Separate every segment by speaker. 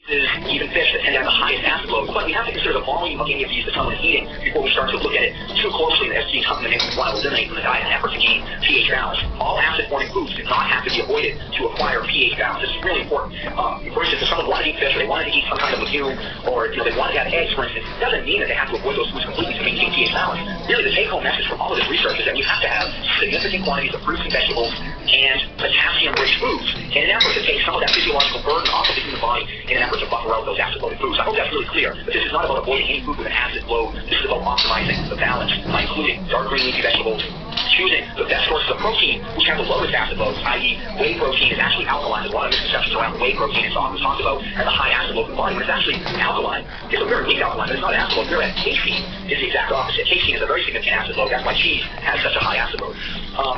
Speaker 1: even fish that tend to have the highest acid load, but we have to consider the volume of any of these that someone is eating before we start to look at it too closely as being something that we want to eliminate from the diet in an effort to gain pH balance. All acid-forming foods do not have to be avoided to acquire pH balance. This is really important. For instance, if someone wanted to eat fish or they wanted to eat some kind of legume, or they wanted to have eggs, for instance, it doesn't mean that they have to avoid those foods completely to maintain pH balance. Really, the take-home message from all of this research is that we have to have significant quantities of fruits and vegetables and potassium-rich foods in an effort to take some of that physiological burden off of the human body in an effort to buffer out those acid-loaded foods. I hope that's really clear, but this is not about avoiding any food with an acid load. This is about optimizing the balance by including dark green leafy vegetables, choosing the best sources of protein, which have the lowest acid loads, i.e. whey protein is actually alkaline. There's a lot of misconceptions around whey protein. It's often talked about as a high acid load in the body, but it's actually alkaline. It's a very weak alkaline, but it's not an acid load. Whereas casein is the exact opposite. Casein is a very significant acid load. That's why cheese has such a high acid load.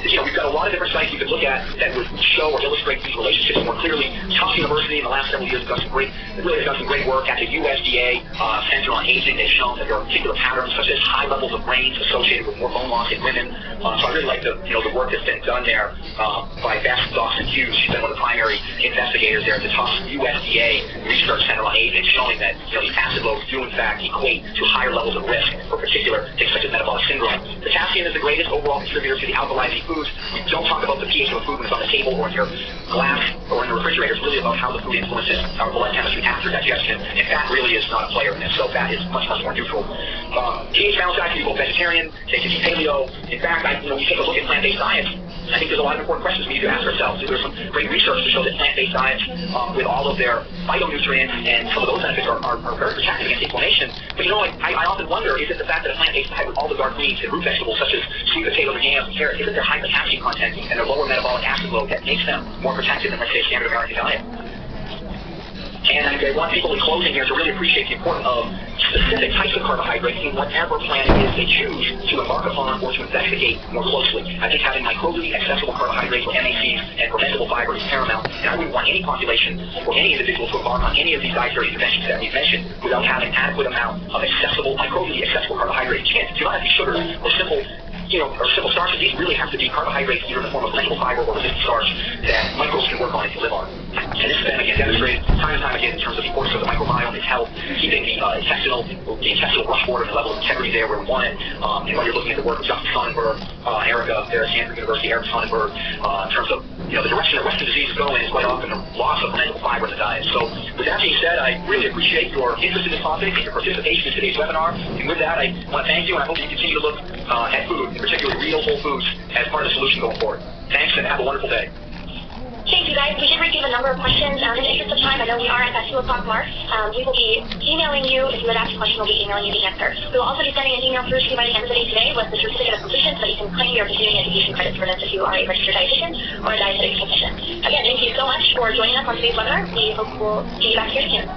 Speaker 1: We've got a lot of different studies we could look at that would show or illustrate these relationships more clearly. Tufts University in the last several years has done some great work at the USDA Center on Aging. They've shown that there are particular patterns such as high levels of brains associated with more bone loss in women. So I really like the work that's been done there by Beth Dawson-Hughes. She's been one of the primary investigators there at the Tufts USDA Research Center on Aging, showing that these acid loads do in fact equate to higher levels of risk for particular things such as metabolic syndrome. Potassium is the greatest overall contributor to the alkalizing foods. We don't talk about the pH of a food when it's on the table or in your glass or in the refrigerator. It's really about how the food influences our blood chemistry after digestion. And fat really is not a player in this, so fat is much more neutral. pH balance diet can be both vegetarian, they can be paleo. In fact, we take a look at plant-based diets. I think there's a lot of important questions we need to ask ourselves. There's some great research to show that plant-based diets, with all of their phytonutrients and some of those benefits, are very protective against inflammation. But I often wonder, is it the fact that a plant-based diet with all the dark greens and root vegetables such as sweet potatoes, yams, and carrots, isn't their high potassium content and their lower metabolic acid load that makes them more protected than, let's say, a standard American diet? And I want people in closing here to really appreciate the importance of specific types of carbohydrates in whatever plan it is they choose to embark upon or to investigate more closely. I think having microbially accessible carbohydrates, or MACs, and fermentable fiber is paramount, and I wouldn't want any population or any individual to embark on any of these dietary interventions that we've mentioned without having adequate amount of microbially accessible carbohydrates. Chances do not have to be sugars or simple starches. These really have to be carbohydrates either in the form of fermentable fiber or resistant starch that microbes can work on and can live on. And this has been, again, demonstrated time and time again in terms of the importance of the microbiome, its health, keeping the intestinal brushboard and the level of integrity there where we want it. And while you're looking at the work of Justin Sonnenberg, Erica there at Stanford University, Eric Sonnenberg, in terms of the direction that Western disease is going is quite often the loss of fermentable fiber in the diet. So with that being said, I really appreciate your interest in this topic and your participation in today's webinar. And with that, I want to thank you, and I hope you continue to look at food, particularly real whole foods, as part of the solution going forward. Thanks, and have a wonderful day.
Speaker 2: Thank you, guys. We did receive a number of questions. In the interest of time, I know we are at that 2 o'clock mark. We will be emailing you. If you would ask a question, we'll be emailing you the answer. We will also be sending an email through to you by the end of the day today with the certificate of completion so that you can claim your continuing education credits for this if you are a registered dietitian or a dietetic technician. Again, thank you so much for joining us on today's webinar. We hope we'll see you back here soon.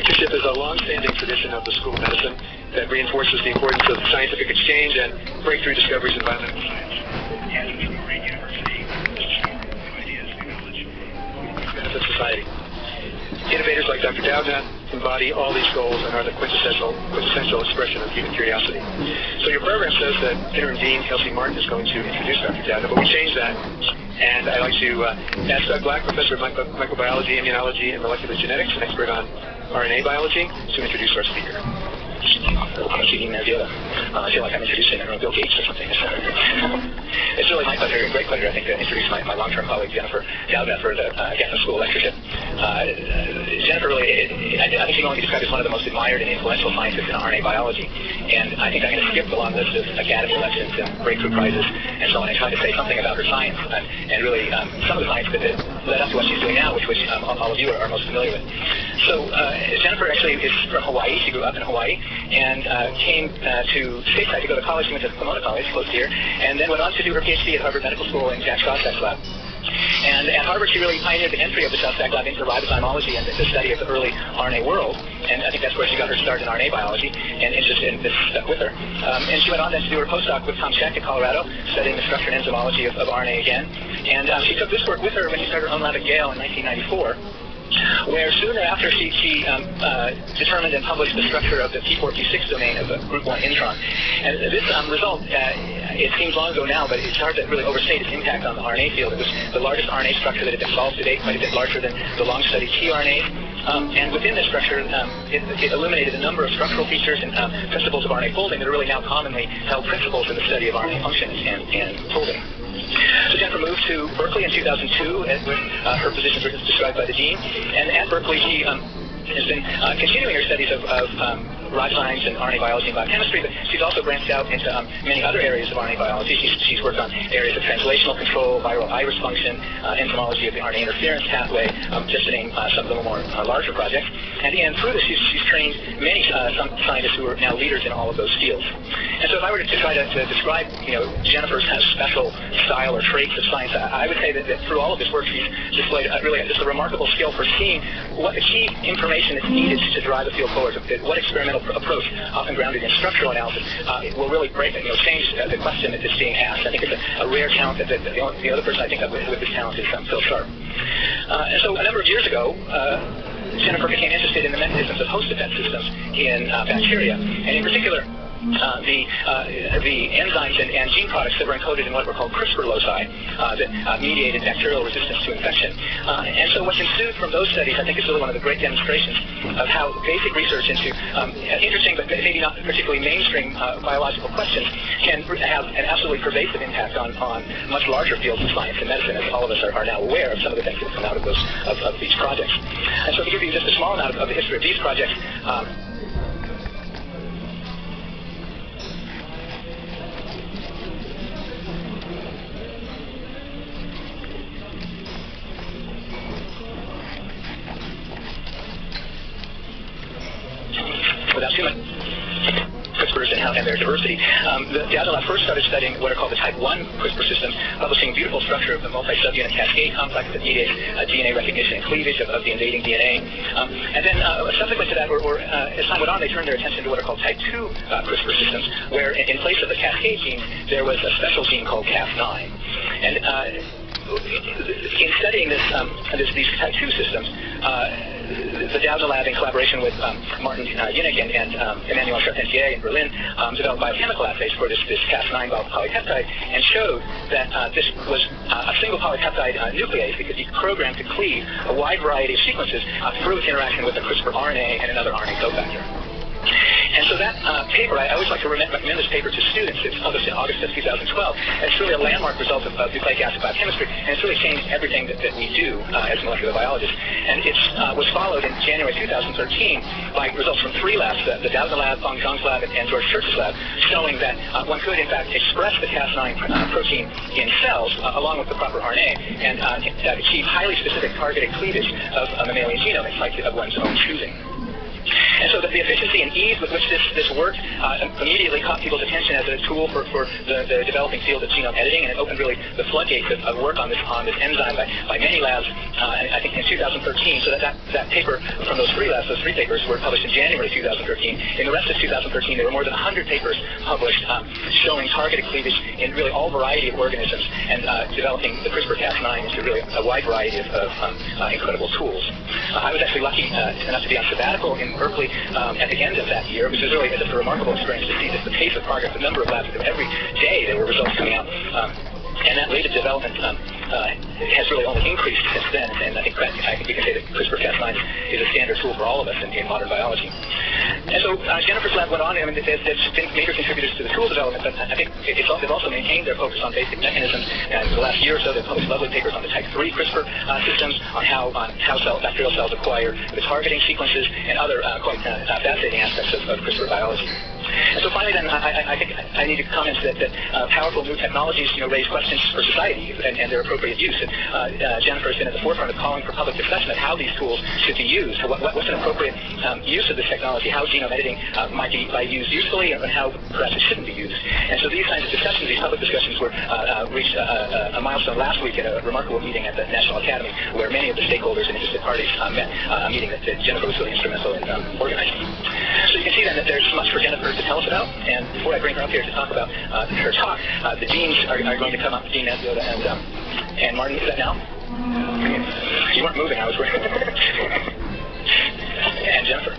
Speaker 3: lectureship is a long-standing tradition of the School of Medicine that reinforces the importance of scientific exchange and breakthrough discoveries in biomedical science. And we are a university new ideas, new knowledge, benefit society. Innovators like Dr. Doudna embody all these goals and are the quintessential expression of human curiosity. So your program says that Interim Dean Kelsey Martin is going to introduce Dr. Doudna, but we changed that. And I'd like to ask Doug Black, Professor of Microbiology, Immunology, and Molecular Genetics, an expert on RNA biology, to introduce our speaker.
Speaker 1: I feel like I'm introducing Bill Gates or something. It's really my pleasure, great pleasure, I think, to introduce my long-term colleague, Jennifer Doudna, for the Geffen School lectureship. Jennifer really, I think she can only be described as one of the most admired and influential scientists in RNA biology. And I think I'm going to skip the long list of Academy elections and breakthrough prizes and so on, and try to say something about her science and really some of the science that led up to what she's doing now, which all of you are most familiar with. So Jennifer actually is from Hawaii. She grew up in Hawaii and came to stateside to go to college. She went to Pomona College, close here, and then went on to do her PhD at Harvard Medical School in Jack Szostak's lab. And at Harvard, she really pioneered the entry of the Szostak lab into ribosomology and the study of the early RNA world. And I think that's where she got her start in RNA biology, and interest in this stuck with her. And she went on then to do her postdoc with Tom Scheck at Colorado, studying the structure and enzymology of RNA again. And she took this work with her when she started her own lab at Yale in 1994. Where soon thereafter she determined and published the structure of the P4P6 domain of the group 1 intron. And this result, it seems long ago now, but it's hard to really overstate its impact on the RNA field. It was the largest RNA structure that had been solved to date, quite a bit larger than the long-studied tRNA. And within this structure, it illuminated a number of structural features and principles of RNA folding that are really now commonly held principles in the study of RNA functions and folding. So Jennifer moved to Berkeley in 2002, and her positions were described by the dean. And at Berkeley, she has been continuing her studies of ribozymes and RNA biology and biochemistry, but she's also branched out into many other areas of RNA biology. She's worked on areas of translational control, viral iris function, enzymology of the RNA interference pathway, just to name some of the more larger projects. And through this, she's trained many scientists who are now leaders in all of those fields. And so if I were to try to describe, Jennifer's kind of special style or traits of science, I would say that through all of this work, she's displayed really just a remarkable skill for seeing what the key information that's needed to drive the field forward, what experimental approach, often grounded in structural analysis, will really change the question that is being asked. I think it's a rare talent that the other person I think of with this talent is Phil Sharp. And so a number of years ago, Jennifer became interested in the mechanisms of host defense systems in bacteria, and in particular, the enzymes and gene products that were encoded in what were called CRISPR loci that mediated bacterial resistance to infection. And so what's ensued from those studies, I think, is really one of the great demonstrations of how basic research into interesting but maybe not particularly mainstream biological questions can have an absolutely pervasive impact on much larger fields of science and medicine, as all of us are now aware of some of the things that come out of these projects. And so to give you just a small amount of the history of these projects, without too much CRISPRs and their diversity. The Doudna lab first started studying what are called the type 1 CRISPR systems, publishing beautiful structure of the multi-subunit cascade complex that mediates DNA recognition and cleavage of the invading DNA. And then subsequent to that, as time went on, they turned their attention to what are called type 2 CRISPR systems, where in place of the cascade gene, there was a special gene called Cas9. And in studying these type 2 systems, the Doudna lab, in collaboration with Martin Junich and Emmanuel Charpentier in Berlin, developed biochemical assays for this Cas9 polypeptide, and showed that this was a single polypeptide nuclease that could be programmed to cleave a wide variety of sequences through its interaction with a CRISPR RNA and another RNA cofactor. And so that paper, I always like to recommend this paper to students. It's published in August of 2012. It's really a landmark result of nucleic acid biochemistry, and it's really changed everything that we do as molecular biologists. And it was followed in January 2013 by results from 3 labs, the Doudna lab, Feng Zhang's lab, and George Church's lab, showing that one could, in fact, express the Cas9 protein in cells along with the proper RNA and achieve highly specific targeted cleavage of a mammalian genome at sites of one's own choosing.
Speaker 3: And so the efficiency and ease with which this worked immediately caught people's attention as a tool for the developing field of genome editing, and it opened really the floodgates of work on this enzyme by many labs, and I think in 2013. So that paper from those three labs, those three papers, were published in January 2013. In the rest of 2013, there were more than 100 papers published showing targeted cleavage in really all variety of organisms, and developing the CRISPR-Cas9 into really a wide variety of incredible tools. I was actually lucky enough to be on sabbatical in Berkeley at the end of that year, which was really just a remarkable experience to see just the pace of progress, the number of labs. Every day there were results coming out. And that rate of development has really only increased since then. And I think you can say that CRISPR-Cas9 is a standard tool for all of us in modern biology. And so Jennifer's lab went on. I mean, there's been major contributors to the tool development, but I think they've also maintained their focus on basic mechanisms. And for the last year or so, they've published lovely papers on the type 3 CRISPR systems, on how bacterial cells acquire the targeting sequences, and other quite fascinating aspects of CRISPR biology. And so finally, then, I think I need to comment that powerful new technologies, raise questions for society and their appropriate use. And Jennifer has been at the forefront of calling for public discussion of how these tools should be used. What's an appropriate use of this technology? How genome editing might be used usefully, and how perhaps it shouldn't be used. And so these kinds of discussions, these public discussions, were reached a milestone last week at a remarkable meeting at the National Academy, where many of the stakeholders and interested parties met, a meeting that Jennifer was really instrumental in organizing. So you can see then that there's much for Jennifer to tell us about. And before I bring her up here to talk about her talk, the deans are going to come up, Dean Esbiota and Martin. Is that now? You weren't moving, I was worried. And Jennifer.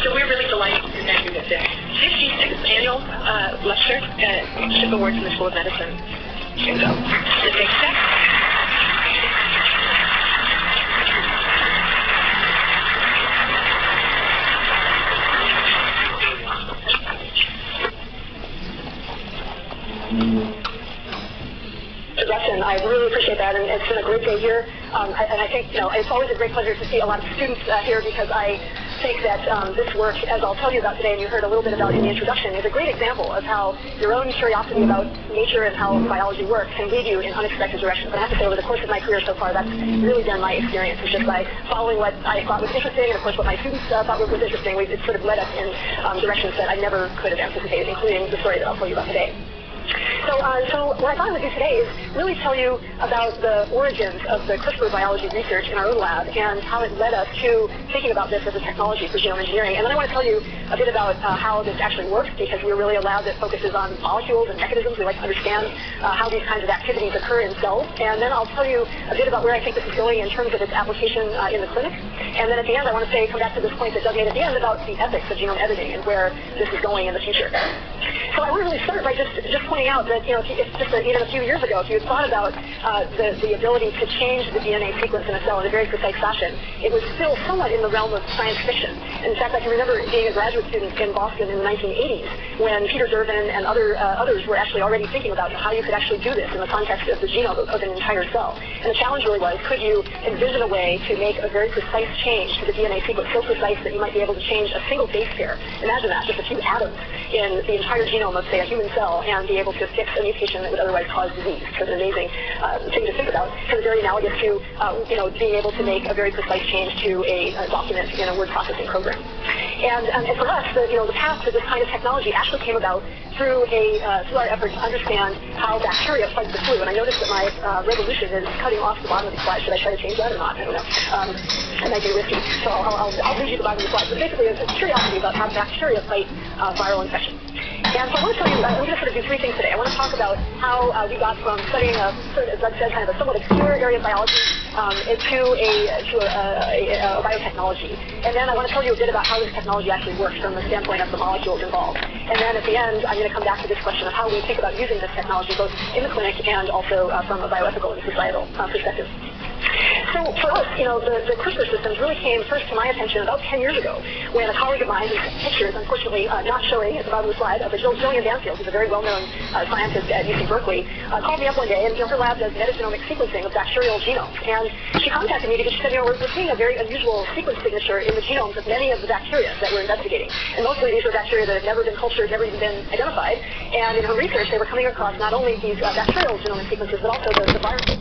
Speaker 4: So we're really delighted to present you with the 56th annual lecture at SHIP Awards in the School of Medicine. And the big step.
Speaker 5: I really appreciate that, and it's been a great day here. And I think, it's always a great pleasure to see a lot of students here, because I think that this work, as I'll tell you about today, and you heard a little bit about in the introduction, is a great example of how your own curiosity about nature and how biology works can lead you in unexpected directions. And I have to say, over the course of my career so far, that's really been my experience. It's just by following what I thought was interesting, and of course what my students thought was interesting, it's sort of led us in directions that I never could have anticipated, including the story that I'll tell you about today. So what I thought I would do today is really tell you about the origins of the CRISPR biology research in our own lab, and how it led us to thinking about this as a technology for genome engineering. And then I want to tell you a bit about how this actually works, because we're really a lab that focuses on molecules and mechanisms. We like to understand how these kinds of activities occur in cells. And then I'll tell you a bit about where I think this is going in terms of its application in the clinic. And then at the end, I want to come back to this point that Doug made at the end about the ethics of genome editing and where this is going in the future. So I want to really start by just pointing out that, if just even a few years ago, if you had thought about the ability to change the DNA sequence in a cell in a very precise fashion, it was still somewhat in the realm of science fiction. And in fact, I can remember being a graduate student in Boston in the 1980s when Peter Durbin and others were actually already thinking about how you could actually do this in the context of the genome of an entire cell. And the challenge really was, could you envision a way to make a very precise change to the DNA sequence, so precise that you might be able to change a single base pair? Imagine that, just a few atoms in the entire genome of, say, a human cell, and be able to fix a mutation that would otherwise cause disease. It's an amazing thing to think about. It's very analogous to, being able to make a very precise change to a document in a word processing program. And for us, the path to this kind of technology actually came about through our effort to understand how bacteria fight the flu. And I noticed that my resolution is cutting off the bottom of the slide. Should I try to change that or not? I don't know. It might be risky. So I'll leave you the bottom of the slide. But basically, it's a curiosity about how bacteria fight viral infection. And so I want to tell you, I'm going to sort of do three things today. I want to talk about how we got from studying as Doug said, kind of a somewhat obscure area of biology to a biotechnology. And then I want to tell you a bit about how this technology actually works from the standpoint of the molecules involved. And then at the end, I'm going to come back to this question of how we think about using this technology both in the clinic and also from a bioethical and societal perspective. So for us, the CRISPR systems really came first to my attention about 10 years ago when a colleague of mine, whose picture is unfortunately not showing at the bottom of the slide, but Jillian Banfield, who's a very well-known scientist at UC Berkeley, called me up one day, and her lab does metagenomic sequencing of bacterial genomes. And she contacted me because she said, we're seeing a very unusual sequence signature in the genomes of many of the bacteria that we're investigating. And mostly these are bacteria that have never been cultured, never even been identified. And in her research, they were coming across not only these bacterial genomic sequences, but also the viruses.